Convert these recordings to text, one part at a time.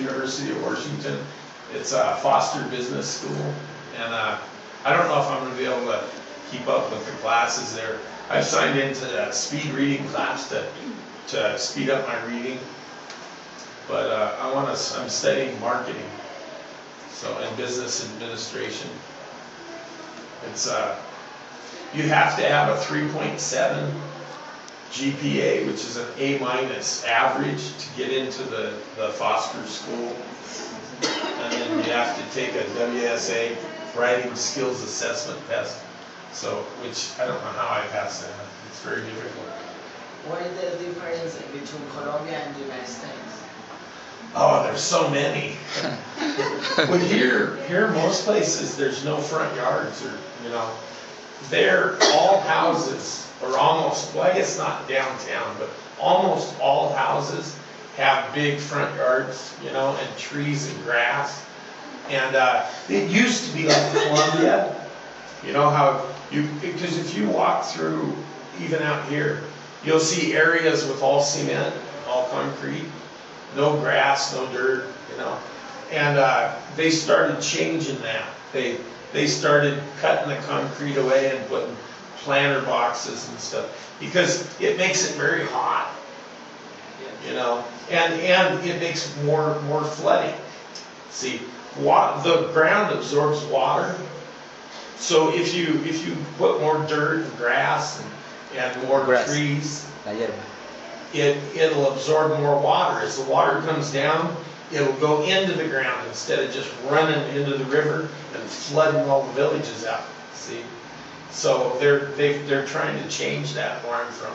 University of Washington. It's a Foster Business School, and I don't know if I'm going to be able to keep up with the classes there. I've signed into that speed reading class to speed up my reading, but I'm studying marketing, so and business administration. It's you have to have a 3.7 GPA, which is an A- average, to get into the Foster School, and then you have to take a WSA Writing Skills Assessment test. So, which I don't know how I passed that. It's very difficult. What is the difference between Colombia and the United States? Oh, there's so many. Well, here most places there's no front yards, or they're all houses, or almost. Well, I guess not downtown, but almost all houses have big front yards, and trees and grass. And it used to be like Colombia. You know how because if you walk through, even out here, you'll see areas with all cement, all concrete, no grass, no dirt, and they started changing that. They started cutting the concrete away and putting planter boxes and stuff, because it makes it very hot, and it makes more flooding. See, the ground absorbs water. So if you put more dirt and grass and more trees, it'll absorb more water. As the water comes down, it'll go into the ground instead of just running into the river and flooding all the villages out. See, so they're trying to change that where I'm from,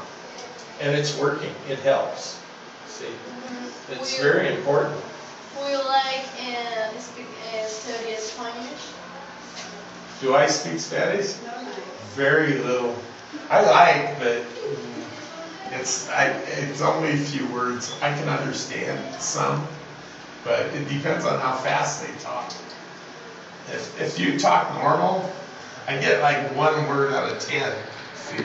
and it's working. It helps. See, it's very important. Would you like study Spanish? Do I speak Spanish? Very little. I like, but it's only a few words. I can understand some, but it depends on how fast they talk. If you talk normal, I get like 1 word out of 10. See?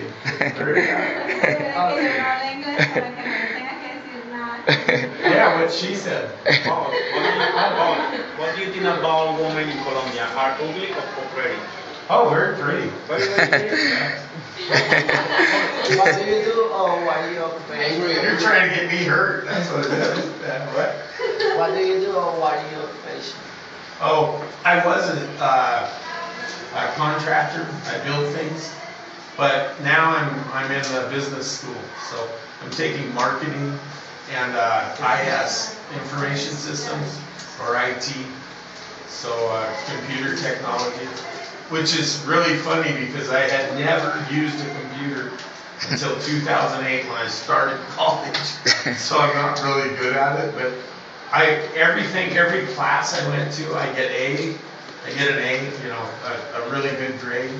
Yeah, what she said. What do you think about women in Colombia? Are ugly or pretty? Oh, very pretty. What do you do, or what are your occupation? You're trying to get me hurt. That's what it is. What? What do you do, or what are your occupation? Oh, I wasn't a contractor. I build things, but now I'm in the business school, so I'm taking marketing and IS, information systems, or IT, so computer technology, which is really funny because I had never used a computer until 2008 when I started college, so I'm not really good at it, but every class I went to, I get an A, a really good grade,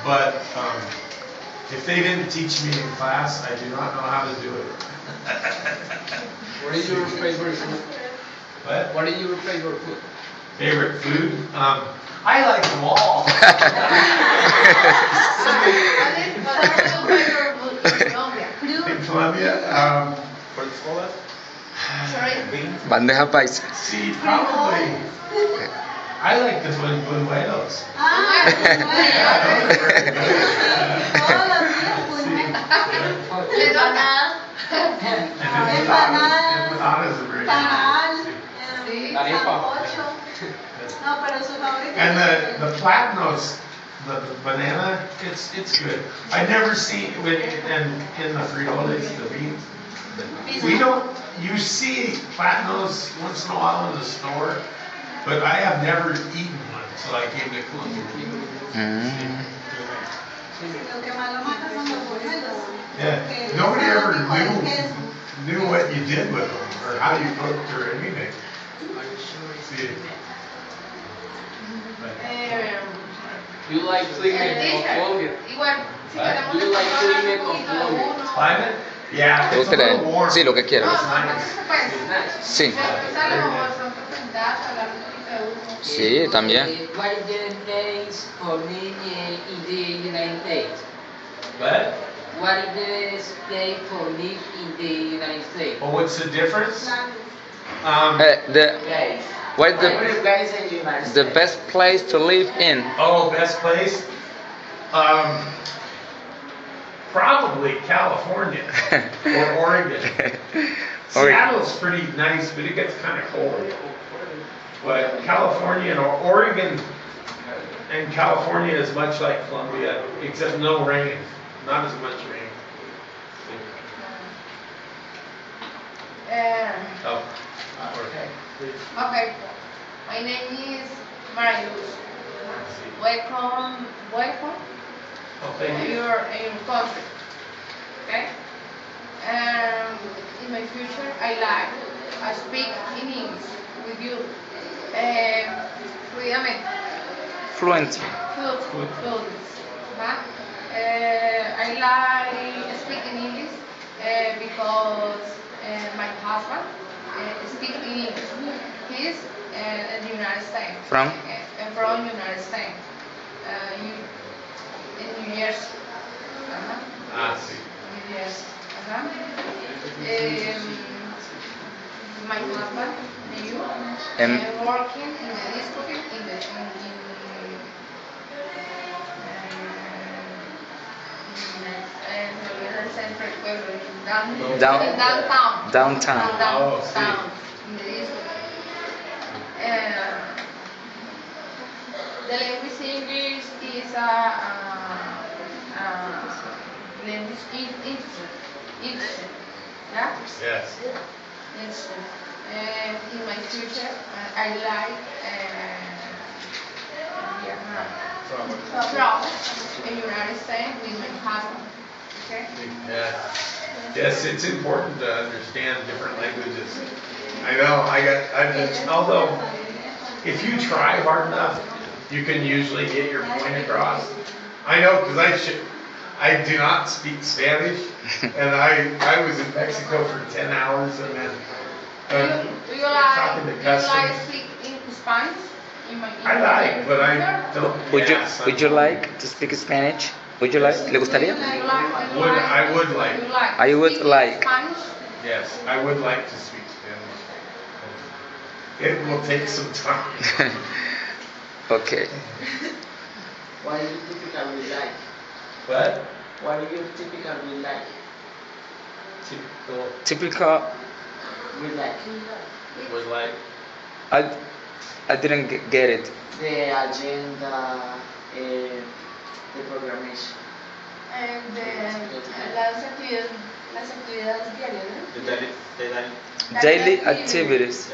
but if they didn't teach me in class, I do not know how to do it. What is your favorite food? What? What is your favorite food? Favorite food? I like them all. What is your favorite food in Colombia? In Colombia? Sorry? Bandeja paisa. See, probably. I like the buñuelos. Yeah, those are very good. Empanadas are very good. And the platanos, the banana, it's good. I never see in the frijoles, the beans. You see platanos once in a while in the store, but I have never eaten one until I came to Colombia. Yeah, nobody ever knew what you did with them, or how you cooked, or anything. See. You like climate of Colombia? Do you like climate of Colombia? Climate? Yeah, it's a little warm. Sí, lo que quieras. It's nice. Sí. Sí, también. What is the place for living in the United States? What? What is the place for living in the United States? Well, what's the difference? Guys. What's Where you guys in the United the States? best place to live in? Oh, best place? Probably California or Oregon. Seattle's pretty nice, but it gets kind of cold. But California and Oregon and California is much like Columbia, except no rain, not as much rain. Oh, Okay. Okay. My name is Marius. Welcome oh, thank you. your country. Okay? In my future, I speak in English with you. Fluidamente. Fluent. Fluent. Huh? I like speaking English because my husband speaks English. He's in the United States. From? From United States. In New Year's. See. New Year's. My husband, you, working in the district downtown. Downtown. In the district. The language English is language interesting. Yeah? Yes. Interesting. In my future, I like travel in the United States with my husband. Okay? Yes, it's important to understand different languages. I know, although if you try hard enough, you can usually get your point across. I know, because I do not speak Spanish, and I was in Mexico for 10 hours, and then Do you talking to customs. speak in Spanish? I like, but I don't. Would you like to speak Spanish? Would you like? ¿Le gustaría? I would like. I would like. Spanish? Yes, I would like to speak Spanish. It will take some time. Okay. What do you typically like? What? What do you typically like? Typical. We like Was like. I didn't get it. the agenda, the programmation. Las actividades diarias, ¿no? Daily activities.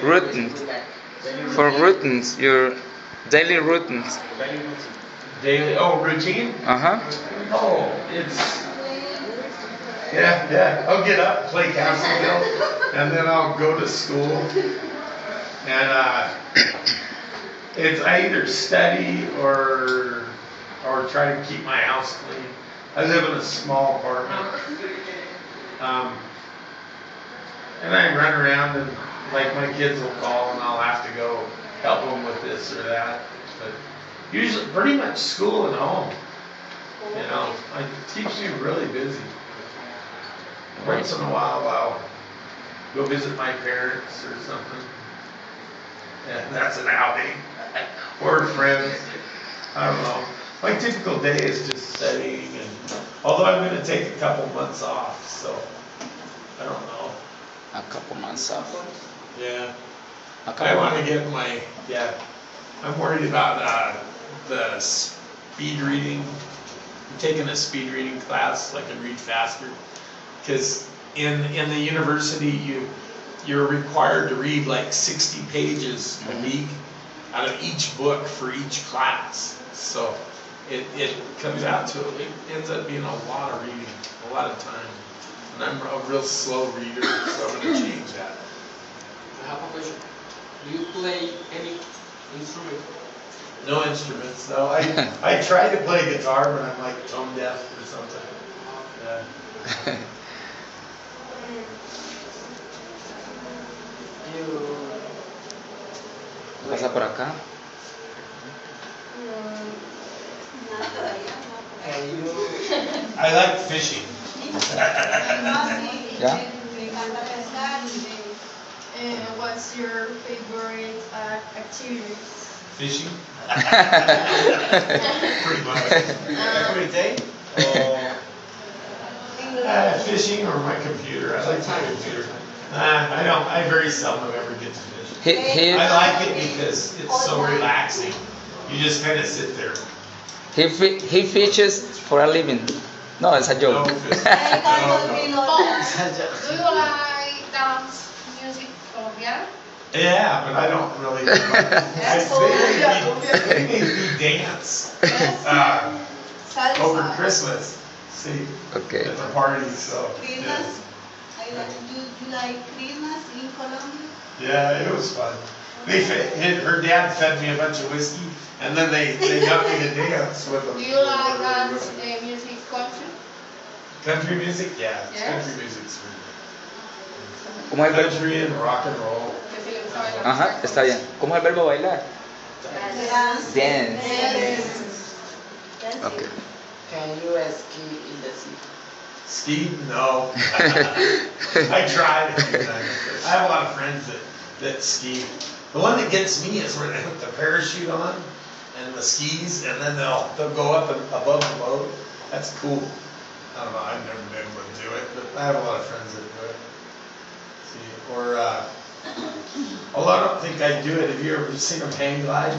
Routines. For routines, your daily routines. Daily, routine? Oh, it's, yeah, I'll get up, play Castleville, and then I'll go to school, and, I either study or try to keep my house clean. I live in a small apartment, and I run around and, like, my kids will call and I'll have to go help them with this or that, but usually pretty much school and home. You know, it keeps me really busy. Once in a while, I'll go visit my parents or something. And that's an outing. Or friends. I don't know. My typical day is just studying, and although I'm going to take a couple months off, so I don't know. A couple months off. Yeah. I want to get I'm worried about the speed reading. I'm taking a speed reading class so I can read faster. Because in the university, you're required to read like 60 pages a week out of each book for each class. So it comes out to, it ends up being a lot of reading, a lot of time. And I'm a real slow reader, so I'm going to change that. I have a question. Do you play any instrument? No instruments, no. I tried to play guitar, but I'm like tone deaf or something. Yeah. Pasa por acá. I like fishing. Yeah? What's your favorite activity? Fishing? Pretty much. Every day? Fishing or my computer. I like my computer. I very seldom ever get to fish. I like it because it's so relaxing. You just kind of sit there. He fishes for a living. No, it's a No joke. fish. Do you like dance music Colombiana? Yeah, but I don't really. They made me dance over Christmas. See, Okay. at the party. So Christmas. You like Christmas in Colombia? yeah, it was fun. Her dad fed me a bunch of whiskey, and then they got me to dance with them. Do you like dance music country? Country music? Yeah, Yes. country music's really ¿Cómo es el verbo? country and rock and roll. Que si le gusta bailar. Ajá, está bien. ¿Cómo es el verbo bailar? Dance. Dance. Dance. Okay. Can you ski in the sea? Ski? No. I tried a few times. I have a lot of friends that ski. The one that gets me is when they put the parachute on and the skis, and then they'll go up and above the boat. That's cool. I don't know. I've never been able to do it, but I have a lot of friends that do it. See, or although I don't think I do it. Have you ever seen them hang glide?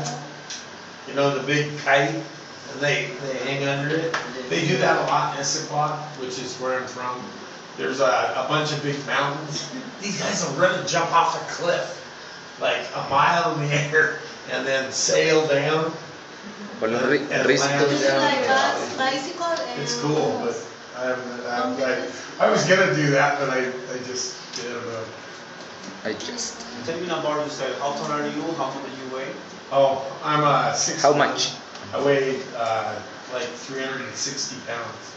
You know, the big kite, and they hang under it. They do that a lot in Issaquah, which is where I'm from. There's a bunch of big mountains. These guys will run and jump off a cliff, like a mile in the air, and then sail down. Por los and land riscos. down You the like valley. bicycle? It's cool, but I was gonna do that, but I just didn't know. I just. Tell me about yourself. How tall are you? How much do you weigh? Oh, I'm 6'. How much? I weigh like 360 pounds.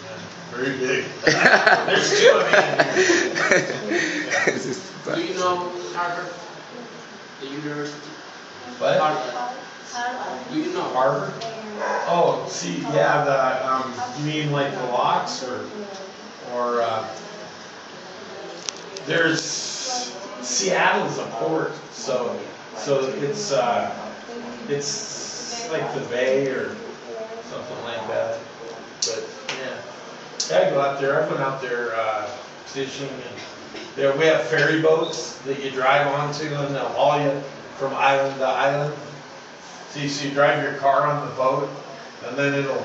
Yeah, very big. There's two of me in here. Do you know Harvard? The university? What? Harvard. Do you know Harvard? Oh, see, yeah, you mean like the locks or there's Seattle's a port, so it's like the Bay or something like that. But yeah, I go out there. I went out there fishing, and we have ferry boats that you drive onto, and they'll haul you from island to island. So you drive your car on the boat, and then it'll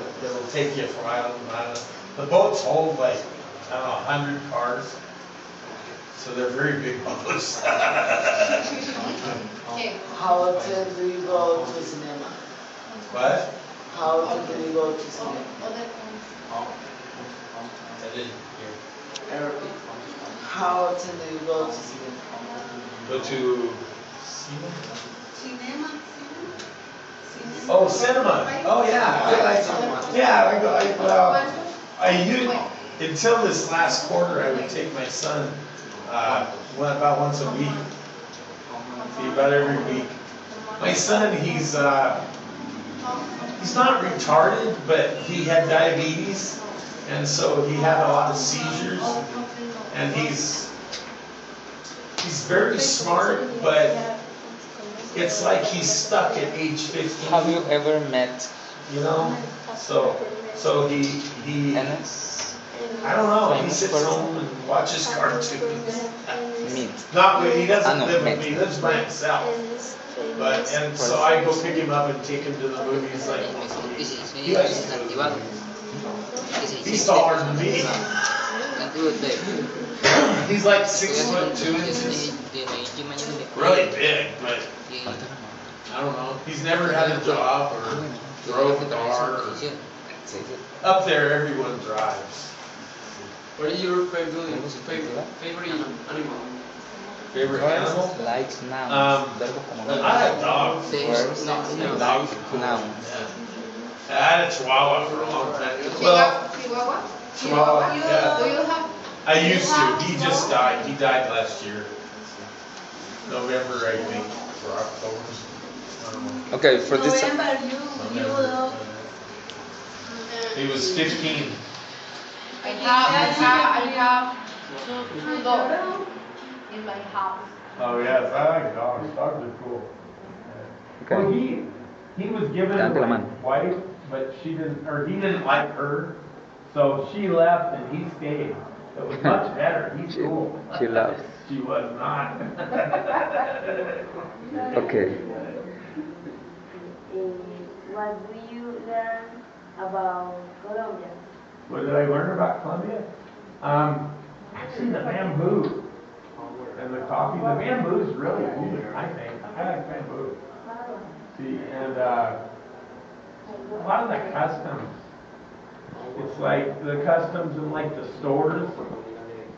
take you from island to island. The boats hold like, I don't know, 100 cars. So they're very big boats. Okay. How often do you go to cinema? What? How often do you go to cinema? I didn't hear. How often do you go to cinema? Go to cinema? Cinema. Oh, cinema. Oh yeah. Until this last quarter, I would take my son about once a week. See, about every week. My son, he's not retarded, but he had diabetes, and so he had a lot of seizures, and he's very smart, but it's like he's stuck at age 15. Have you ever met You know? So he Enes? I don't know, he sits home and watches cartoons. Meet. Not he doesn't no, live with met. me, he lives by himself. And so I go pick him up and take him to the movies like once a week. He likes to do it. He's taller than me. He's like 6'2" inches. Really big, but I don't know. He's never had a job or drove a car. Up there, everyone drives. What is your favorite animal? Favorite animal? Like noun. I have dogs. Verbs. Dogs are cool. Noun. Yeah. I had a Chihuahua for a long time. Well, Chihuahua? Chihuahua, yeah. Do you have? I used to. He just died. He died last year. November, I think, or October. I don't know. Okay, for this. November, November. He was 15. I have two dogs. in my house. Oh yes, I like dogs. Dogs are cool. Okay. Well, he was given Dante la my mano. wife, but he didn't like her, so she left and he stayed. It was much better. He's cool. She loves. She was not. Okay. What do you learn about Colombia? What did I learn about Colombia? Actually, the bamboo and the coffee. The bamboo is really cool, I think. I like bamboo. See, and a lot of the customs. It's like the customs in like the stores.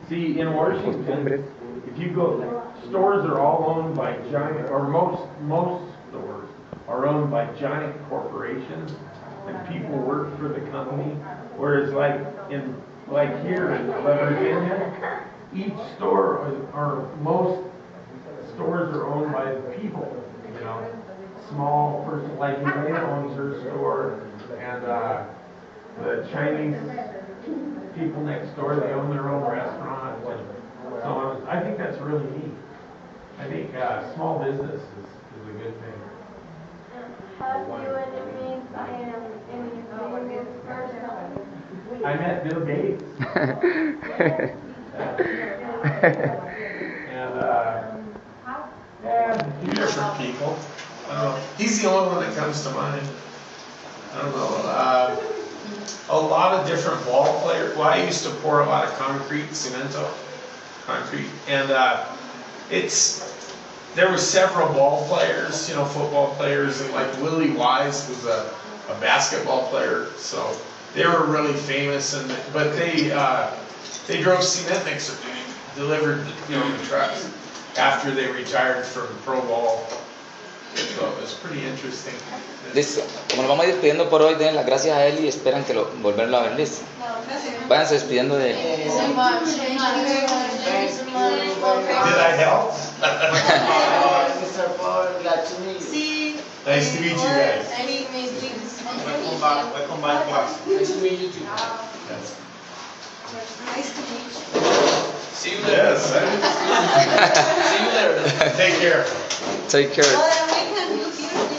See, in Washington, if you go, stores are all owned by giant, or most stores are owned by giant corporations, and people work for the company. Whereas like here in Virginia, each store or most stores are owned by the people. You know, small person like Elaine owns her store, and the Chinese people next door, they own their own restaurant and so on. I think that's really neat. I think small business is a good thing. Have you ever met any famous person? I met Bill Gates. And a few different people. I don't know. He's the only one that comes to mind. I don't know. A lot of different ball players. Well, I used to pour a lot of concrete, concrete, and there were several ball players, you know, football players, and like Willie Wise was a basketball player, so they were really famous. But they drove cement mixer, delivered, you know, the trucks after they retired from pro ball. So it was pretty interesting. Listo. Como nos vamos a ir despidiendo por hoy, den las gracias a él y esperan que volverlo a ver. Listo. Váyanse despidiendo de él. Did I help? Mr. Paul, glad to meet you. Sí. Nice to meet you guys. Welcome back, class. Nice to meet you too. Yes. Nice to meet you. See you later. Yes. See you later. Take care. Take care. Well, then we can do here.